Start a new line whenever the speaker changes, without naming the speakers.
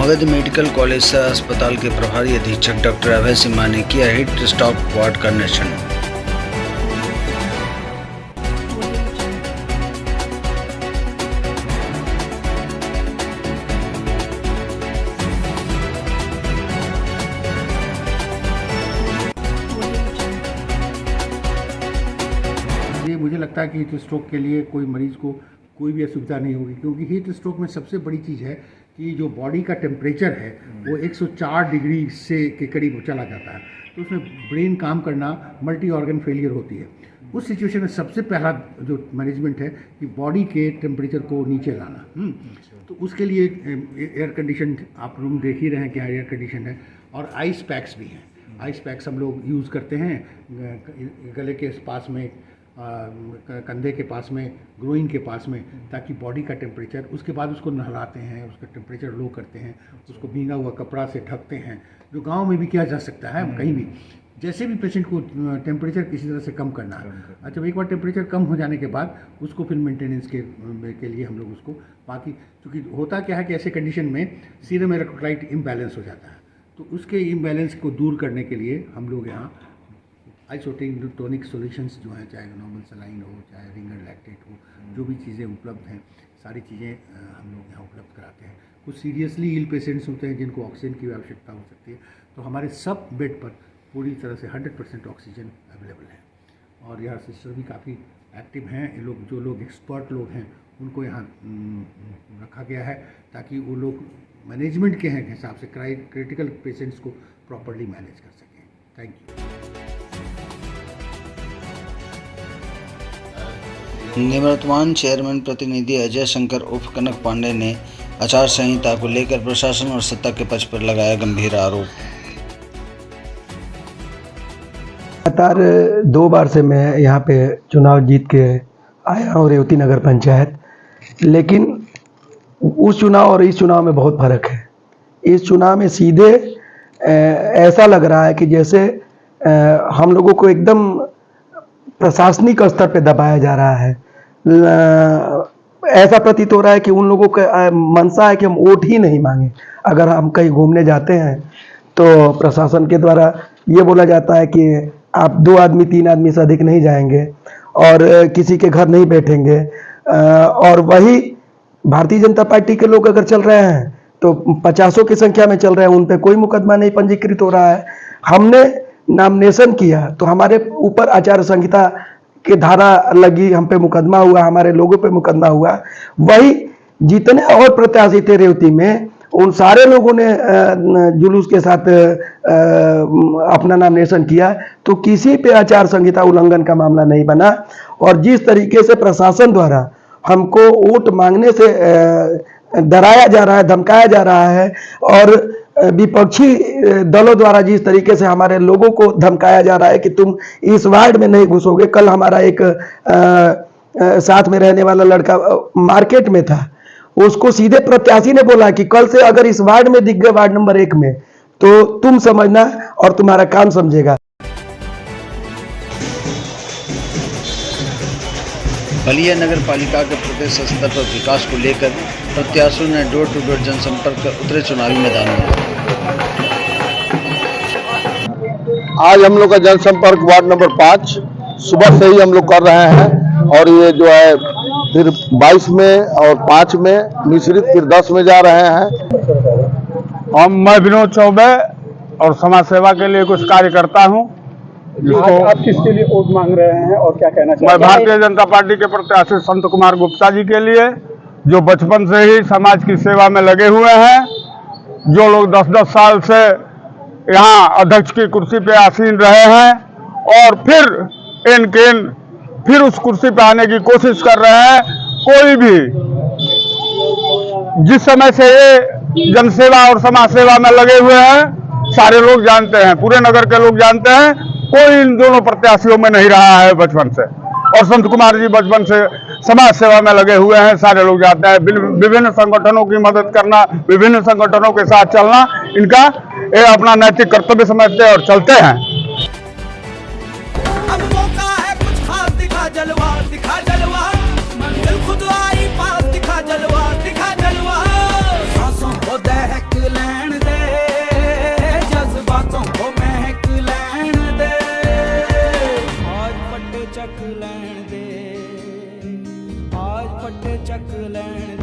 Magadh medical college अस्पताल के प्रभारी अधीक्षक डॉक्टर अभय सिम्हा ने किया हीट स्ट्रोक वार्ड का निरीक्षण।
ये मुझे लगता है कि हीट स्ट्रोक के लिए कोई मरीज़ को कोई भी असुविधा नहीं होगी, क्योंकि हीट स्ट्रोक में सबसे बड़ी चीज़ है कि जो बॉडी का टेम्परेचर है वो 104 डिग्री से के करीब चला जाता है, तो उसमें ब्रेन काम करना, मल्टी ऑर्गन फेलियर होती है। उस सिचुएशन में सबसे पहला जो मैनेजमेंट है कि बॉडी के टेम्परेचर को नीचे लाना। तो उसके लिए एयर कंडीशन, आप रूम देख ही रहे हैं कि एयर कंडीशन है, और आइस पैक्स भी हैं। आइस पैक्स हम लोग यूज़ करते हैं गले के पास में, कंधे के पास में, ग्रोइन के पास में, ताकि बॉडी का टेम्परेचर, उसके बाद उसको नहलाते हैं, उसका टेम्परेचर लो करते हैं, उसको भीगा हुआ कपड़ा से ढकते हैं, जो गांव में भी किया जा सकता है कहीं भी। जैसे भी पेशेंट को टेम्परेचर किसी तरह से कम करना है, अच्छा एक बार टेम्परेचर कम हो जाने के बाद उसको फिर मेंटेनेंस के लिए हम लोग उसको बाकी, क्योंकि होता क्या है कि ऐसे कंडीशन में सीरम इलेक्ट्रोलाइट इम्बैलेंस हो जाता है, तो उसके इम्बैलेंस को दूर करने के लिए हम लोग यहाँ आइसोटोनिक सॉल्यूशंस जो हैं, चाहे नॉर्मल सलाइन हो, चाहे रिंगर लैक्टेट हो, जो भी चीज़ें उपलब्ध हैं, सारी चीज़ें हम लोग यहाँ उपलब्ध कराते हैं। कुछ सीरियसली इल पेशेंट्स होते हैं जिनको ऑक्सीजन की आवश्यकता हो सकती है, तो हमारे सब बेड पर पूरी तरह से 100% ऑक्सीजन अवेलेबल है। और यहाँ सिस्टर भी काफ़ी एक्टिव हैं। ये लोग, जो लोग एक्सपर्ट लोग हैं, उनको यहाँ रखा गया है ताकि वो लोग मैनेजमेंट के हैं हिसाब से क्रिटिकल पेशेंट्स को प्रॉपरली मैनेज कर सकें। Thank you.
निवर्तमान चेयरमैन प्रतिनिधि अजय शंकर उर्फ कनक पांडे ने आचार संहिता को लेकर प्रशासन और सत्ता के पक्ष पर लगाया गंभीर आरोप।
लगातार 2 बार से मैं यहाँ पे चुनाव जीत के आया हूँ रेवती नगर पंचायत, लेकिन उस चुनाव और इस चुनाव में बहुत फर्क है। इस चुनाव में सीधे ऐसा लग रहा है कि जैसे हम लोगों को एकदम प्रशासनिक स्तर पे दबाया जा रहा है। ऐसा प्रतीत हो रहा है कि उन लोगों का मंशा है कि हम वोट ही नहीं मांगे। अगर हम कहीं घूमने जाते हैं तो प्रशासन के द्वारा ये बोला जाता है कि आप 2 आदमी 3 आदमी से अधिक नहीं जाएंगे और किसी के घर नहीं बैठेंगे। और वही भारतीय जनता पार्टी के लोग अगर चल रहे हैं तो 50 की संख्या में चल रहे हैं, उन पे कोई मुकदमा नहीं पंजीकृत हो रहा है। हमने नॉमिनेशन किया तो हमारे ऊपर आचार संहिता की धारा लगी, हम पे मुकदमा हुआ, हमारे लोगों पे मुकदमा हुआ। वही जितने और प्रत्याशी थे रेवती में, उन सारे लोगों ने जुलूस के साथ अपना नॉमिनेशन किया, तो किसी पे आचार संहिता उल्लंघन का मामला नहीं बना। और जिस तरीके से प्रशासन द्वारा हमको वोट मांगने से डराया जा रहा है, धमकाया जा रहा है, और विपक्षी दलों द्वारा जिस तरीके से हमारे लोगों को धमकाया जा रहा है कि तुम इस वार्ड में नहीं घुसोगे। कल हमारा एक साथ में रहने वाला लड़का मार्केट में था, उसको सीधे प्रत्याशी ने बोला कि कल से अगर इस वार्ड में दिख गए, वार्ड नंबर 1 में, तो तुम समझना और तुम्हारा काम समझेगा।
बलिया नगर पालिका के प्रदेश स्तर पर विकास को लेकर प्रत्याशियों ने डोर टू डोर जनसंपर्क कर उतरे चुनावी मैदान में।
आज हम लोग का जनसंपर्क वार्ड नंबर 5 सुबह से ही हम लोग कर रहे हैं, और ये जो है फिर 22 में और 5 में मिश्रित, फिर 10 में जा रहे हैं।
मैं विनोद चौबे और समाज सेवा के लिए कुछ कार्य करता हूँ।
आप किसके लिए वोट मांग रहे हैं और क्या कहना चाहते हैं?
मैं भारतीय जनता पार्टी के प्रत्याशी संत कुमार गुप्ता जी के लिए, जो बचपन से ही समाज की सेवा में लगे हुए हैं, जो लोग 10-10 साल से यहाँ अध्यक्ष की कुर्सी पे आसीन रहे हैं और फिर उस कुर्सी पे आने की कोशिश कर रहे हैं। कोई भी जिस समय से ये जनसेवा और समाज सेवा में लगे हुए हैं, सारे लोग जानते हैं, पूरे नगर के लोग जानते हैं, कोई इन दोनों प्रत्याशियों में नहीं रहा है बचपन से। और संत कुमार जी बचपन से समाज सेवा में लगे हुए हैं, सारे लोग जानते हैं। विभिन्न संगठनों की मदद करना, विभिन्न संगठनों के साथ चलना, इनका ये अपना नैतिक कर्तव्य समझते हैं और चलते हैं।
दिखा जलवा, मंजिल खुद आई पास, दिखा जलवा, सांसों को दहक ले ਚੱਕ ਲੈਣ ਦੇ, ਆਜ ਫੱਟੇ ਚੱਕ ਲੈਣ